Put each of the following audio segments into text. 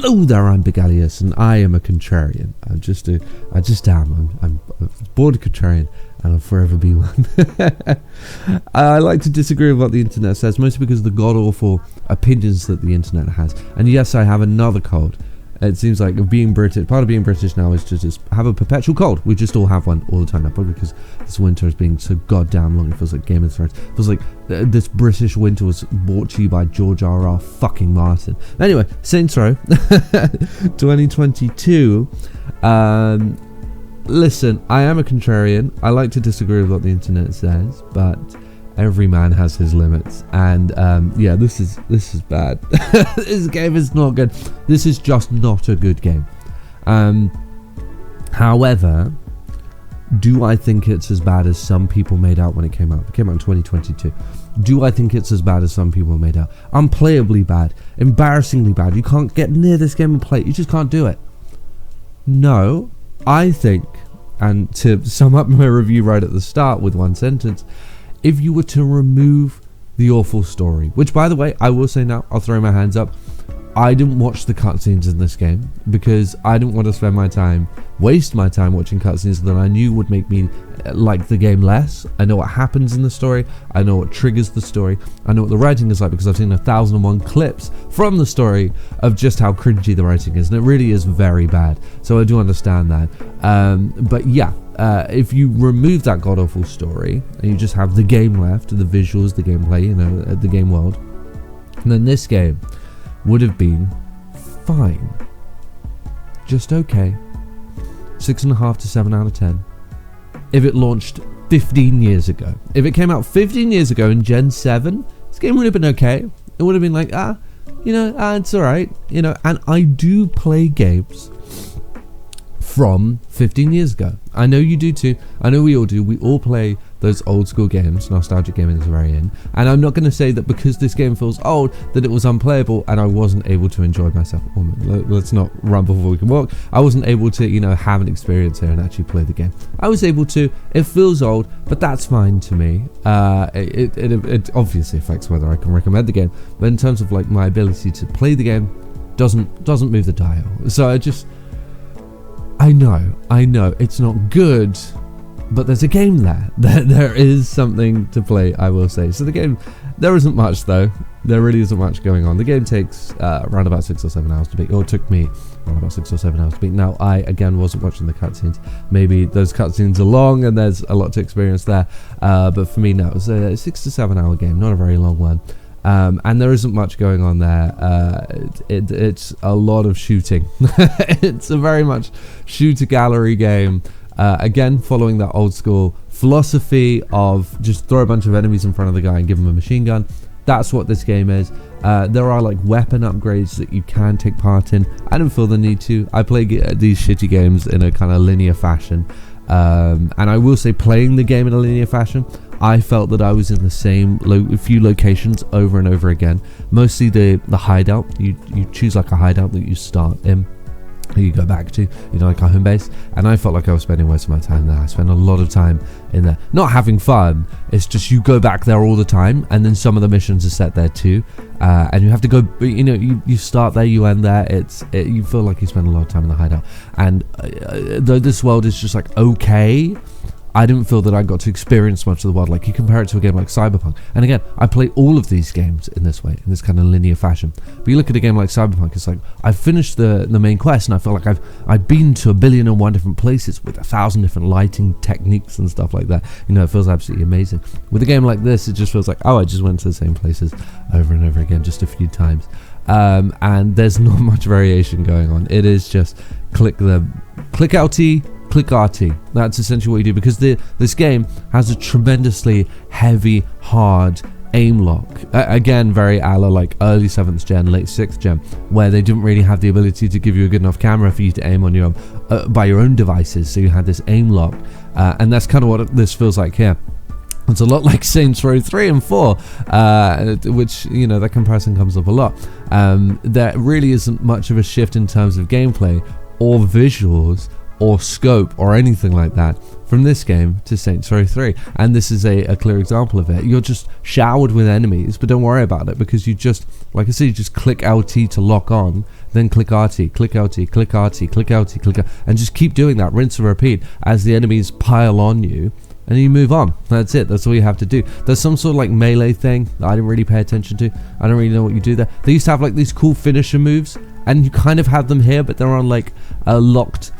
Hello there, I'm Big Alias, and I am a contrarian. I just am. I'm born a contrarian, and I'll forever be one. I like to disagree with what the internet says, mostly because of the god-awful opinions that the internet has. And yes, I have another cold. It seems like being British, part of being British now is to just have a perpetual cold. We just all have one all the time now, probably because this winter is being so goddamn long. It feels like Game of Thrones. It feels like this British winter was brought to you by George R.R. fucking Martin. Anyway, Saints Row 2022. Listen, I am a contrarian. I like to disagree with what the internet says, but every man has his limits, and yeah, this is bad. This game is not good. This is just not a good game. However, do I think it's as bad as some people made out when it came out? It came out in 2022. Do I think it's as bad as some people made out? Unplayably bad, embarrassingly bad. You can't get near this game and play it. You just can't do it. No, I think, and to sum up my review right at the start with one sentence, if you were to remove the awful story, which, by the way, I will say now, I'll throw my hands up, I didn't watch the cutscenes in this game because I didn't want to waste my time watching cutscenes that I knew would make me like the game less. I know what happens in the story, I know what triggers the story, I know what the writing is like because I've seen 1001 clips from the story of just how cringy the writing is, and it really is very bad, so I do understand that. But yeah, if you remove that god-awful story and you just have the game left, the visuals, the gameplay, you know, the game world, then this game would have been fine. Just okay. 6.5 to 7 out of 10. If it launched 15 years ago. If it came out 15 years ago in Gen 7, this game would have been okay. It would have been like, it's alright. You know, and I do play games from 15 years ago. I know you do too. I know we all do. We all play those old school games. Nostalgic gaming is very in. And I'm not going to say that because this game feels old that it was unplayable and I wasn't able to enjoy myself. Let's not run before we can walk. I wasn't able to, have an experience here and actually play the game. I was able to. It feels old, but that's fine to me. It obviously affects whether I can recommend the game, but in terms of like my ability to play the game, doesn't move the dial. So I know it's not good, but there's a game there. There is something to play, I will say. So the game, there isn't much though. There really isn't much going on. The game takes around about 6 or 7 hours to beat, or it took me around about 6 or 7 hours to beat. Now, I, again, wasn't watching the cutscenes. Maybe those cutscenes are long and there's a lot to experience there. But for me, no, it was a 6 to 7 hour game, not a very long one. And there isn't much going on there. It's a lot of shooting. It's a very much shooter gallery game. Again, following that old school philosophy of just throw a bunch of enemies in front of the guy and give him a machine gun. That's what this game is. There are like weapon upgrades that you can take part in. I don't feel the need to. I play these shitty games in a kind of linear fashion. And I will say, playing the game in a linear fashion, I felt that I was in the same few locations over and over again. Mostly the hideout. You choose like a hideout that you start in, you go back to, like a home base, and I felt like I was spending most of my time there. I spent a lot of time in there, not having fun. It's just you go back there all the time, and then some of the missions are set there too, and you have to go. You start there, you end there. You feel like you spend a lot of time in the hideout, and though this world is just like okay, I didn't feel that I got to experience much of the world. Like, you compare it to a game like Cyberpunk, and again, I play all of these games in this way, in this kind of linear fashion. But you look at a game like Cyberpunk, it's like I've finished the main quest, and I feel like I've been to 1,000,001 different places with 1,000 different lighting techniques and stuff like that. It feels absolutely amazing. With a game like this, it just feels like, I just went to the same places over and over again, just a few times. And there's not much variation going on. It is just click LT, click RT. That's essentially what you do, because this game has a tremendously heavy, hard aim lock. Again, very a la like early 7th gen, late 6th gen, where they didn't really have the ability to give you a good enough camera for you to aim on your by your own devices. So you had this aim lock, and that's kind of what this feels like here. It's a lot like Saints Row 3 and 4, which, that comparison comes up a lot. There really isn't much of a shift in terms of gameplay or visuals or scope or anything like that from this game to Saints Row 3, and this is a clear example of it. You're just showered with enemies, but don't worry about it, because you just, like I said, you just click LT to lock on, then click RT, click LT, click RT, click LT, click, and just keep doing that, rinse and repeat, as the enemies pile on you, and you move on. That's it. That's all you have to do. There's some sort of like melee thing that I didn't really pay attention to. I don't really know what you do there. They used to have like these cool finisher moves, and you kind of have them here, but they're on like a locked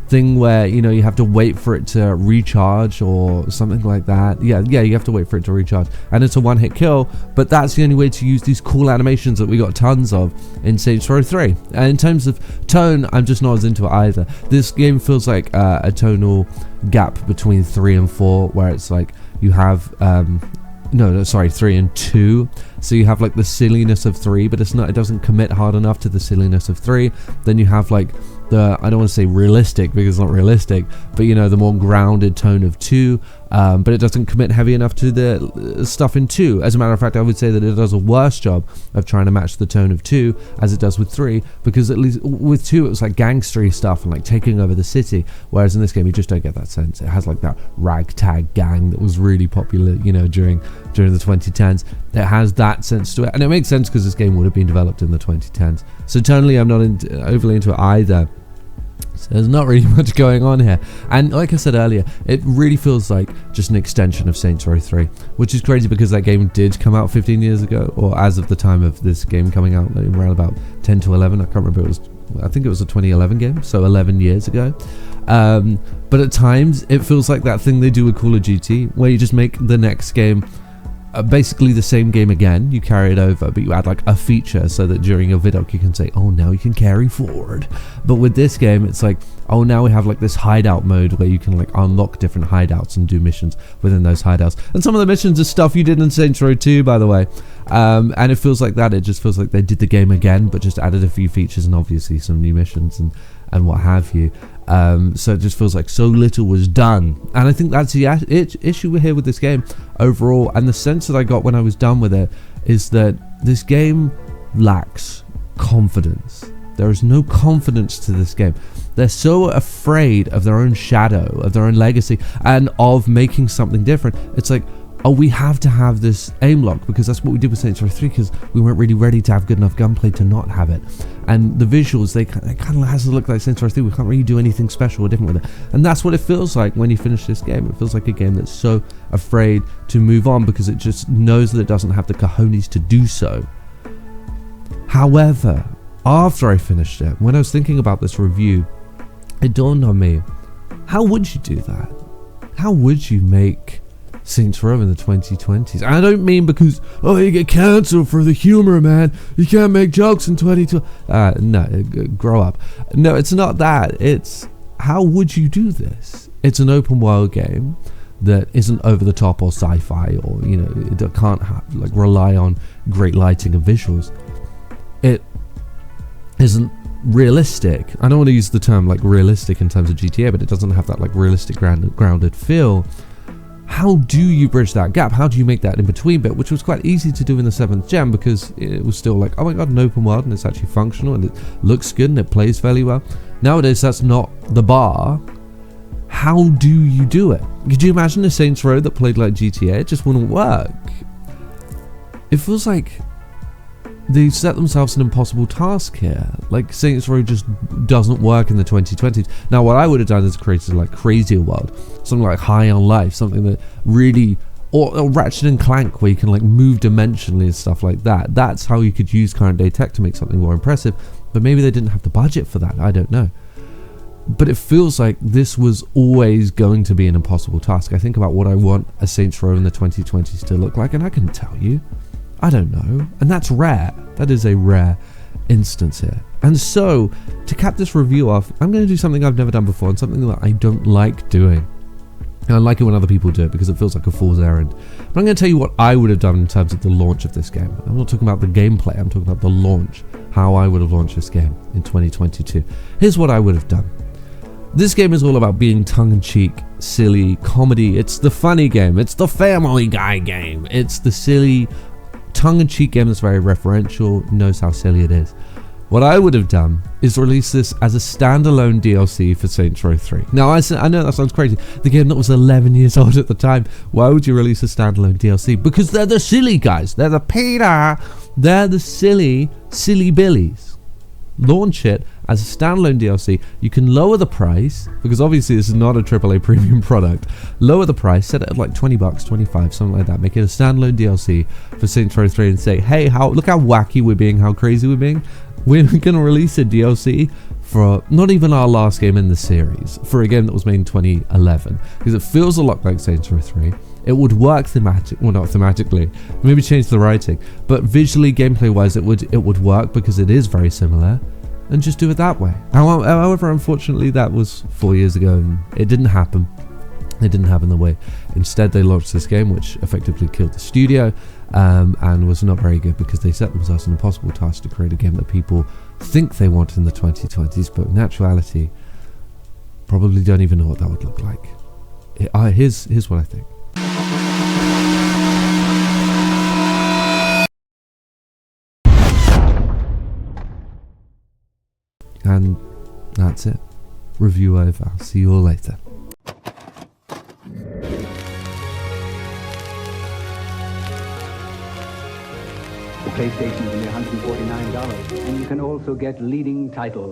thing where, you know, you have to wait for it to recharge or something like that. Yeah, you have to wait for it to recharge, and it's a one-hit kill, but that's the only way to use these cool animations that we got tons of in Saints Row 3. And in terms of tone, I'm just not as into it either. This game feels like a tonal gap between 3 and 4, where it's like you have 3 and 2, so you have like the silliness of 3, but it doesn't commit hard enough to the silliness of 3. Then you have like the, I don't want to say realistic because it's not realistic, but you know, the more grounded tone of 2, but it doesn't commit heavy enough to the stuff in 2. As a matter of fact, I would say that it does a worse job of trying to match the tone of 2 as it does with 3, because at least with 2 it was like gangstery stuff and like taking over the city, whereas in this game you just don't get that sense. It has like that ragtag gang that was really popular, you know, during the 2010s. It has that sense to it, and it makes sense because this game would have been developed in the 2010s. So tonally I'm not overly into it either. So there's not really much going on here, and like I said earlier, it really feels like just an extension of Saints Row 3, which is crazy because that game did come out 15 years ago, or as of the time of this game coming out, around about 10 to 11. I can't remember. I think it was a 2011 game, so 11 years ago. But at times it feels like that thing they do with Call of Duty, where you just make the next game basically the same game again. You carry it over, but you add like a feature so that during your vidoc you can say, oh, now you can carry forward. But with this game, it's like, oh, now we have like this hideout mode where you can like unlock different hideouts and do missions within those hideouts. And some of the missions are stuff you did in Saints Row 2, by the way. And it feels like that. It just feels like they did the game again, but just added a few features and obviously some new missions and what have you. So it just feels like so little was done, and I think that's the issue we're here with this game overall. And the sense that I got when I was done with it is that this game lacks confidence. There is no confidence to this game. They're so afraid of their own shadow, of their own legacy, and of making something different. It's like, oh, we have to have this aim lock because that's what we did with Saints Row 3, because we weren't really ready to have good enough gunplay to not have it. And the visuals, they kind of has to look like Saints Row 3. We can't really do anything special or different with it. And that's what it feels like when you finish this game. It feels like a game that's so afraid to move on because it just knows that it doesn't have the cojones to do so. However, after I finished it, when I was thinking about this review, it dawned on me, how would you do that? How would you make Saints Row in the 2020s? And I don't mean because, oh, you get cancelled for the humor, man. You can't make jokes in 2020. No, grow up. No, it's not that. It's, how would you do this? It's an open world game that isn't over the top or sci-fi, or, you know, it can't like rely on great lighting and visuals. It isn't realistic. I don't want to use the term like realistic in terms of GTA, but it doesn't have that like realistic grounded feel. How do you bridge that gap? How do you make that in between bit, which was quite easy to do in the 7th gen because it was still like, oh my god, an open world, and it's actually functional and it looks good and it plays fairly well. Nowadays that's not the bar. How do you do it? Could you imagine a Saints Row that played like GTA? It just wouldn't work. It feels like they set themselves an impossible task here. Like, Saints Row just doesn't work in the 2020s. Now, what I would have done is created like Crazier World, something like High on Life, something that really, or Ratchet and Clank, where you can like move dimensionally and stuff like that. That's how you could use current day tech to make something more impressive. But maybe they didn't have the budget for that. I don't know. But it feels like this was always going to be an impossible task. I think about what I want a Saints Row in the 2020s to look like, and I can tell you, I don't know. And that's rare. That is a rare instance here. And so, to cap this review off, I'm going to do something I've never done before, and something that I don't like doing. And I like it when other people do it because it feels like a fool's errand. But I'm going to tell you what I would have done in terms of the launch of this game. I'm not talking about the gameplay, I'm talking about the launch. How I would have launched this game in 2022. Here's what I would have done. This game is all about being tongue-in-cheek, silly, comedy. It's the funny game. It's the Family Guy game. It's the silly, tongue-in-cheek game that's very referential, knows how silly it is. What I would have done is release this as a standalone DLC for Saints Row 3. Now, I know that sounds crazy. The game that was 11 years old at the time. Why would you release a standalone DLC? Because they're the silly guys. They're the Peter. They're the silly billies. Launch it as a standalone DLC. You can lower the price, because obviously this is not a AAA premium product. Lower the price, set it at like 20 bucks, 25, something like that. Make it a standalone DLC for Saints Row 3 and say, hey, look how wacky we're being, how crazy we're being. We're going to release a DLC for not even our last game in the series, for a game that was made in 2011, because it feels a lot like Saints Row 3. It would work not thematically, maybe change the writing, but visually, gameplay wise, it would work because it is very similar, and just do it that way. However, unfortunately, that was 4 years ago and it didn't happen. It didn't happen the way. Instead, they launched this game, which effectively killed the studio, and was not very good because they set themselves an impossible task to create a game that people think they want in the 2020s, but in actuality, probably don't even know what that would look like. Here's what I think. And that's it. Review over. I'll see you all later. The PlayStation's only $149, and you can also get leading titles.